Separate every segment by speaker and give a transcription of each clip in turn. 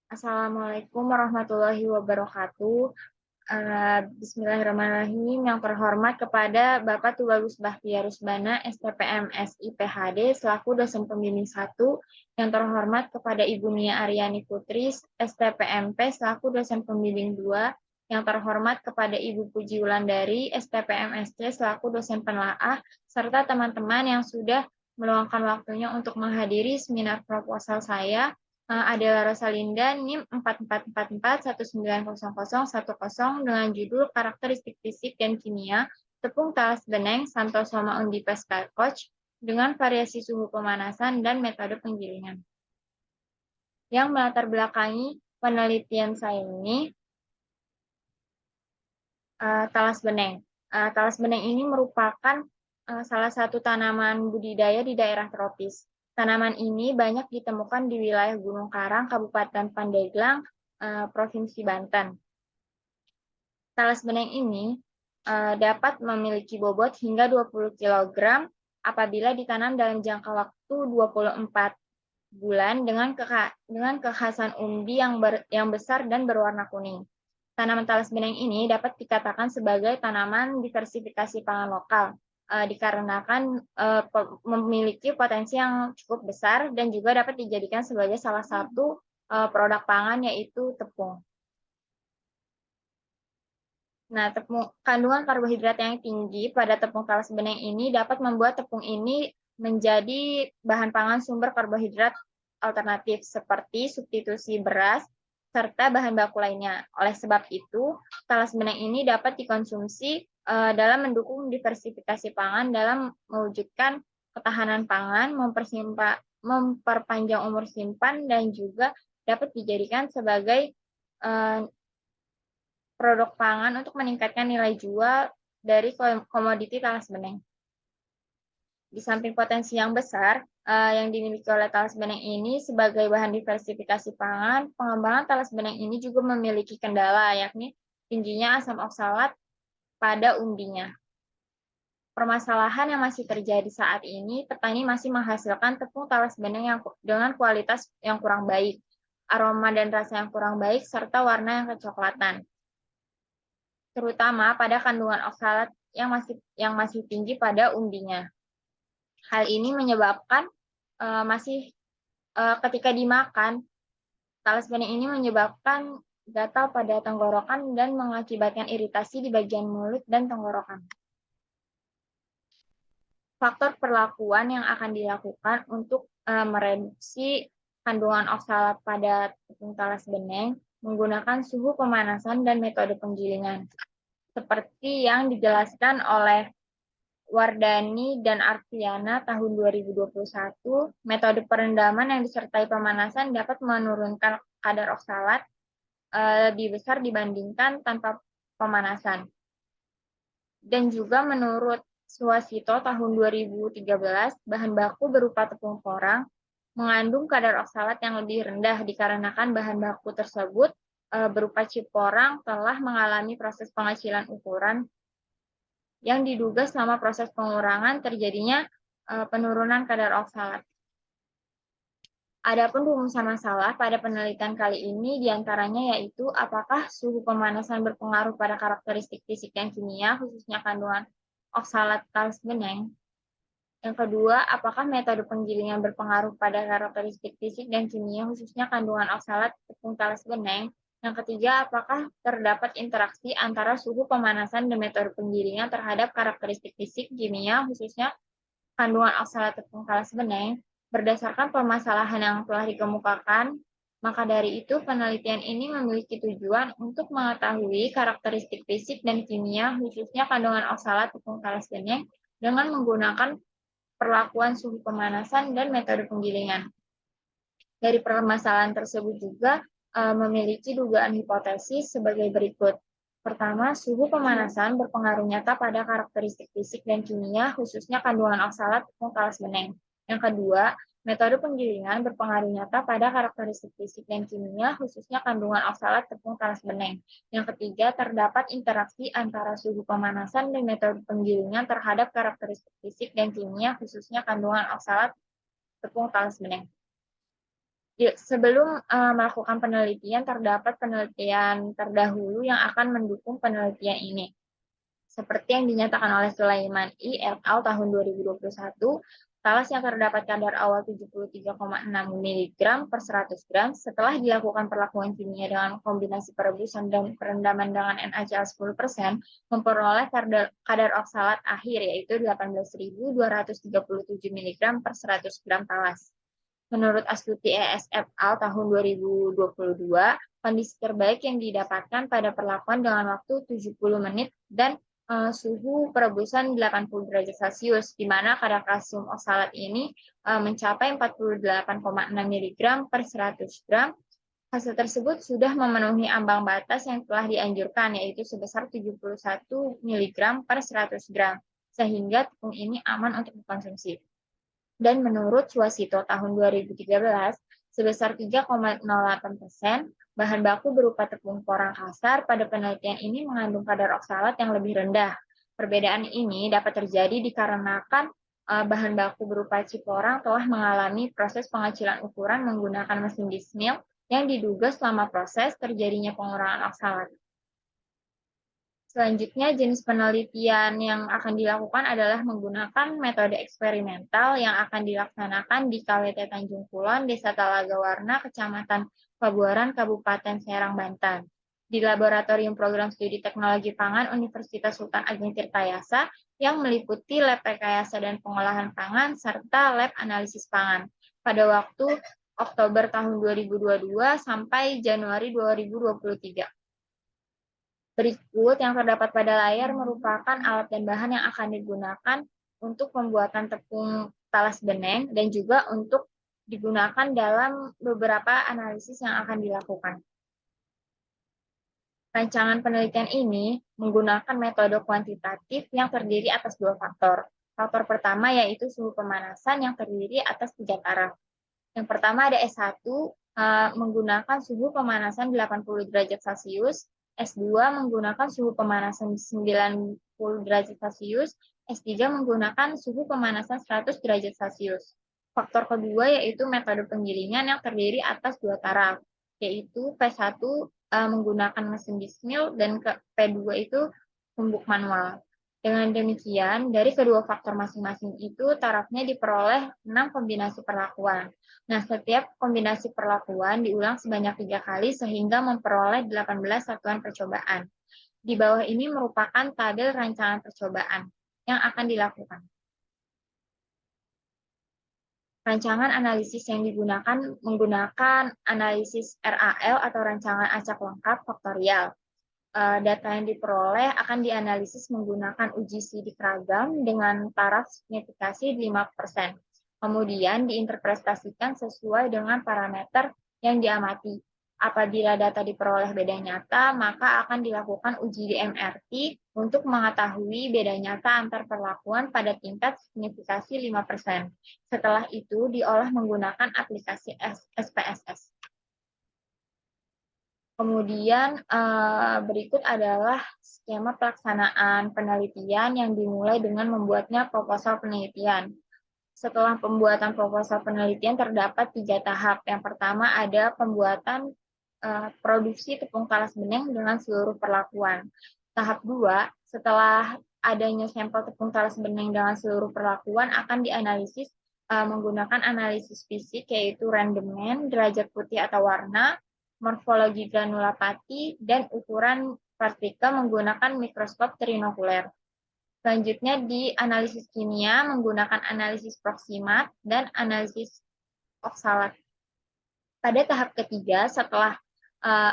Speaker 1: Assalamualaikum warahmatullahi wabarakatuh. Bismillahirrahmanirrahim. Yang terhormat kepada Bapak Tubagus Bahtiarus Bana, STPM SI PhD, selaku dosen pembimbing 1. Yang terhormat kepada Ibu Nia Aryani Putri, STPMP, selaku dosen pembimbing 2. Yang terhormat kepada Ibu Puji Wulandari, STPMSC, selaku dosen penelaah, serta teman-teman yang sudah meluangkan waktunya untuk menghadiri seminar proposal saya. Adalah Rosalinda, NIM 4444190010 dengan judul Karakteristik Fisik dan Kimia, Tepung Talas Beneng, Santosoma undipes Koch, dengan variasi suhu pemanasan dan metode penggilingan. Yang melatar belakangi penelitian saya ini, talas beneng. Talas beneng ini merupakan salah satu tanaman budidaya di daerah tropis. Tanaman ini banyak ditemukan di wilayah Gunung Karang, Kabupaten Pandeglang, Provinsi Banten. Talas beneng ini dapat memiliki bobot hingga 20 kg apabila ditanam dalam jangka waktu 24 bulan dengan kekhasan umbi yang besar dan berwarna kuning. Tanaman talas beneng ini dapat dikatakan sebagai tanaman diversifikasi pangan lokal, dikarenakan memiliki potensi yang cukup besar dan juga dapat dijadikan sebagai salah satu produk pangan, yaitu tepung. Nah, kandungan karbohidrat yang tinggi pada tepung talas beneng ini dapat membuat tepung ini menjadi bahan pangan sumber karbohidrat alternatif seperti substitusi beras serta bahan baku lainnya. Oleh sebab itu, talas beneng ini dapat dikonsumsi dalam mendukung diversifikasi pangan dalam mewujudkan ketahanan pangan, memperpanjang umur simpan, dan juga dapat dijadikan sebagai produk pangan untuk meningkatkan nilai jual dari komoditi talas beneng. Di samping potensi yang besar yang dimiliki oleh talas beneng ini sebagai bahan diversifikasi pangan, pengembangan talas beneng ini juga memiliki kendala, yakni tingginya asam oksalat pada umbinya. Permasalahan yang masih terjadi saat ini, petani masih menghasilkan tepung talas beneng dengan kualitas yang kurang baik, aroma dan rasa yang kurang baik, serta warna yang kecoklatan, terutama pada kandungan oksalat yang masih tinggi pada umbinya. Hal ini menyebabkan ketika dimakan, talas beneng ini menyebabkan gatal pada tenggorokan dan mengakibatkan iritasi di bagian mulut dan tenggorokan. Faktor perlakuan yang akan dilakukan untuk mereduksi kandungan oksalat pada tepung talas beneng menggunakan suhu pemanasan dan metode penggilingan. Seperti yang dijelaskan oleh Wardani dan Arfiana tahun 2021, metode perendaman yang disertai pemanasan dapat menurunkan kadar oksalat lebih besar dibandingkan tanpa pemanasan. Dan juga menurut Suwasito tahun 2013, bahan baku berupa tepung porang mengandung kadar oksalat yang lebih rendah dikarenakan bahan baku tersebut berupa chip porang telah mengalami proses pengecilan ukuran yang diduga selama proses pengurangan terjadinya penurunan kadar oksalat. Adapun rumusan masalah pada penelitian kali ini diantaranya yaitu apakah suhu pemanasan berpengaruh pada karakteristik fisik dan kimia, khususnya kandungan oksalat talas beneng. Yang kedua, apakah metode penggilingan berpengaruh pada karakteristik fisik dan kimia, khususnya kandungan oksalat tepung talas beneng. Yang ketiga, apakah terdapat interaksi antara suhu pemanasan dan metode penggilingan terhadap karakteristik fisik, kimia, khususnya kandungan oksalat tepung talas beneng. Berdasarkan permasalahan yang telah dikemukakan, maka dari itu penelitian ini memiliki tujuan untuk mengetahui karakteristik fisik dan kimia, khususnya kandungan oksalat tepung talas beneng, dengan menggunakan perlakuan suhu pemanasan dan metode penggilingan. Dari permasalahan tersebut juga memiliki dugaan hipotesis sebagai berikut. Pertama, suhu pemanasan berpengaruh nyata pada karakteristik fisik dan kimia, khususnya kandungan oksalat tepung talas beneng. Yang kedua, metode penggilingan berpengaruh nyata pada karakteristik fisik dan kimia, khususnya kandungan oksalat tepung talas beneng. Yang ketiga, terdapat interaksi antara suhu pemanasan dan metode penggilingan terhadap karakteristik fisik dan kimia, khususnya kandungan oksalat tepung talas beneng. Sebelum melakukan penelitian, terdapat penelitian terdahulu yang akan mendukung penelitian ini. Seperti yang dinyatakan oleh Sulaiman I. et al. Tahun 2021, talas yang terdapat kadar awal 73,6 mg per 100 gram setelah dilakukan perlakuan kimia dengan kombinasi perebusan dan perendaman dengan NaCl 10%, memperoleh kadar oksalat akhir yaitu 18.237 mg per 100 gram talas. Menurut Astuti ES et al. Tahun 2022, kondisi terbaik yang didapatkan pada perlakuan dengan waktu 70 menit dan suhu perebusan 80 derajat Celcius, di mana kadar kalsium oksalat ini mencapai 48,6 mg per 100 gram. Fase tersebut sudah memenuhi ambang batas yang telah dianjurkan, yaitu sebesar 71 mg per 100 gram, sehingga tepung ini aman untuk dikonsumsi. Dan menurut Suwasito tahun 2013, sebesar 3,08%, bahan baku berupa tepung porang kasar pada penelitian ini mengandung kadar oksalat yang lebih rendah. Perbedaan ini dapat terjadi dikarenakan bahan baku berupa ciporang telah mengalami proses pengecilan ukuran menggunakan mesin Dismill yang diduga selama proses terjadinya pengurangan oksalat. Selanjutnya, jenis penelitian yang akan dilakukan adalah menggunakan metode eksperimental yang akan dilaksanakan di KWT Tanjung Kulon, Desa Talaga Warna, Kecamatan Pabuaran, Kabupaten Serang, Banten. Di Laboratorium Program Studi Teknologi Pangan Universitas Sultan Ageng Tirtayasa yang meliputi lab rekayasa dan pengolahan pangan serta lab analisis pangan pada waktu Oktober tahun 2022 sampai Januari 2023. Berikut yang terdapat pada layar merupakan alat dan bahan yang akan digunakan untuk pembuatan tepung talas beneng dan juga untuk digunakan dalam beberapa analisis yang akan dilakukan. Rancangan penelitian ini menggunakan metode kuantitatif yang terdiri atas dua faktor. Faktor pertama yaitu suhu pemanasan yang terdiri atas 3 taraf. Yang pertama ada S1 menggunakan suhu pemanasan 80 derajat Celcius, S2 menggunakan suhu pemanasan 90 derajat Celcius, S3 menggunakan suhu pemanasan 100 derajat Celcius. Faktor kedua yaitu metode penggilingan yang terdiri atas 2 taraf, yaitu P1 menggunakan mesin Dismill dan P2 itu tumbuk manual. Dengan demikian, dari kedua faktor masing-masing itu tarafnya diperoleh 6 kombinasi perlakuan. Nah, setiap kombinasi perlakuan diulang sebanyak 3 kali sehingga memperoleh 18 satuan percobaan. Di bawah ini merupakan tabel rancangan percobaan yang akan dilakukan. Rancangan analisis yang digunakan menggunakan analisis RAL atau rancangan acak lengkap faktorial. Data yang diperoleh akan dianalisis menggunakan uji sidik ragam dengan taraf signifikasi 5%. Kemudian diinterpretasikan sesuai dengan parameter yang diamati. Apabila data diperoleh beda nyata, maka akan dilakukan uji DMRT untuk mengetahui beda nyata antar perlakuan pada tingkat signifikasi 5%. Setelah itu diolah menggunakan aplikasi SPSS. Kemudian berikut adalah skema pelaksanaan penelitian yang dimulai dengan membuatnya proposal penelitian. Setelah pembuatan proposal penelitian terdapat 3 tahap. Yang pertama ada pembuatan produksi tepung talas beneng dengan seluruh perlakuan. Tahap 2, setelah adanya sampel tepung talas beneng dengan seluruh perlakuan akan dianalisis menggunakan analisis fisik yaitu rendemen, derajat putih atau warna, morfologi granula pati, dan ukuran partikel menggunakan mikroskop trinokuler. Selanjutnya di analisis kimia menggunakan analisis proksimat dan analisis oksalat. Pada tahap ketiga, setelah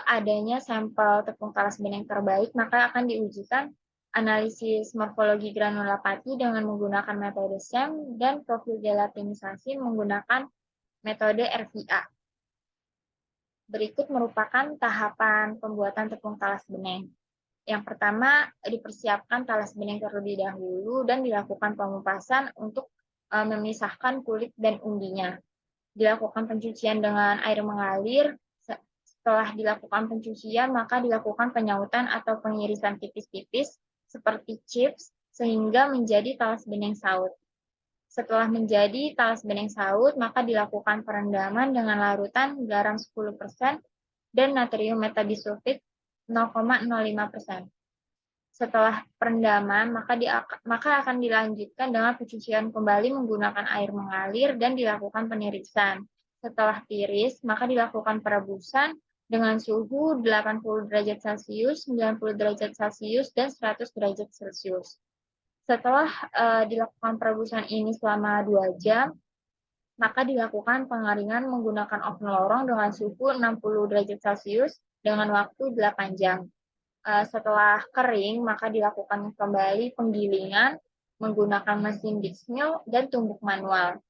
Speaker 1: adanya sampel tepung talas beneng terbaik, maka akan diujikan analisis morfologi granula pati dengan menggunakan metode SEM dan profil gelatinisasi menggunakan metode RVA. Berikut merupakan tahapan pembuatan tepung talas beneng. Yang pertama, dipersiapkan talas beneng terlebih dahulu dan dilakukan pengupasan untuk memisahkan kulit dan umbinya. Dilakukan pencucian dengan air mengalir. Setelah dilakukan pencucian, maka dilakukan penyautan atau pengirisan tipis-tipis seperti chips sehingga menjadi talas beneng saut. Setelah menjadi talas bening saut, maka dilakukan perendaman dengan larutan garam 10% dan natrium metabisulfit 0,05%. Setelah perendaman, maka akan dilanjutkan dengan pencucian kembali menggunakan air mengalir dan dilakukan penirisan. Setelah tiris, maka dilakukan perebusan dengan suhu 80 derajat Celcius, 90 derajat Celcius, dan 100 derajat Celcius. Setelah dilakukan perebusan ini selama 2 jam, maka dilakukan pengeringan menggunakan oven lorong dengan suhu 60 derajat Celcius dengan waktu 8 jam. Setelah kering, maka dilakukan kembali penggilingan menggunakan mesin disc mill dan tumbuk manual.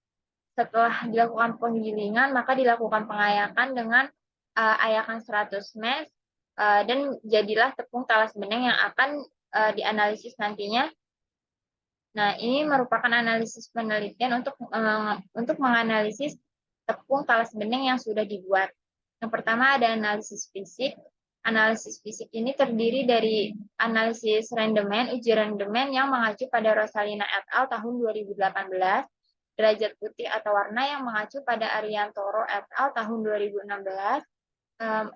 Speaker 1: Setelah dilakukan penggilingan, maka dilakukan pengayakan dengan ayakan 100 mesh dan jadilah tepung talas bening yang akan dianalisis nantinya. Nah, ini merupakan analisis penelitian untuk menganalisis tepung talas bening yang sudah dibuat. Yang pertama ada analisis fisik. Analisis fisik ini terdiri dari analisis rendemen, uji rendemen yang mengacu pada Rosalina et al. Tahun 2018, derajat putih atau warna yang mengacu pada Ariantoro et al. Tahun 2016,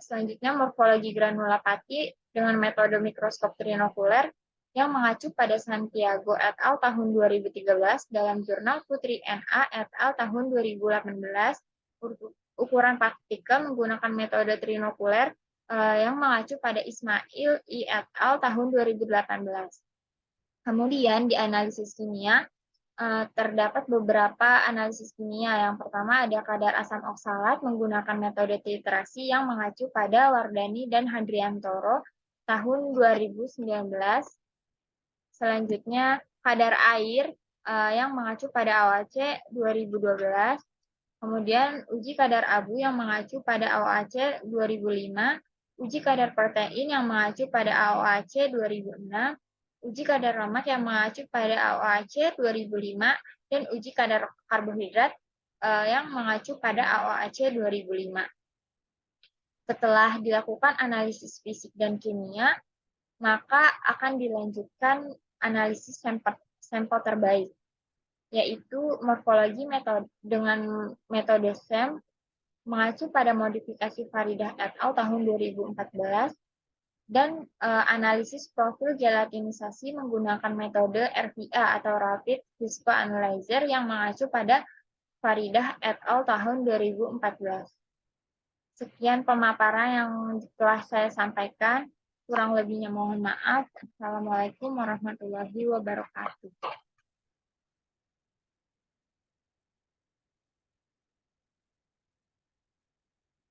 Speaker 1: selanjutnya morfologi granula pati dengan metode mikroskop trinokuler yang mengacu pada Santiago et al. Tahun 2013 dalam jurnal Putri NA et al. Tahun 2018, ukuran partikel menggunakan metode trinokuler yang mengacu pada Ismail I et al. Tahun 2018. Kemudian di analisis kimia, terdapat beberapa analisis kimia. Yang pertama ada kadar asam oksalat menggunakan metode titrasi yang mengacu pada Wardani dan Hadriantoro tahun 2019. Selanjutnya kadar air yang mengacu pada AOAC 2012. Kemudian uji kadar abu yang mengacu pada AOAC 2005, uji kadar protein yang mengacu pada AOAC 2006, uji kadar lemak yang mengacu pada AOAC 2005, dan uji kadar karbohidrat yang mengacu pada AOAC 2005. Setelah dilakukan analisis fisik dan kimia, maka akan dilanjutkan analisis sampel terbaik, yaitu morfologi dengan metode SEM mengacu pada modifikasi Faridah et al. Tahun 2014, dan analisis profil gelatinisasi menggunakan metode RVA atau Rapid Viscoanalyzer yang mengacu pada Faridah et al. Tahun 2014. Sekian pemaparan yang telah saya sampaikan. Kurang lebihnya mohon maaf. Assalamualaikum warahmatullahi wabarakatuh.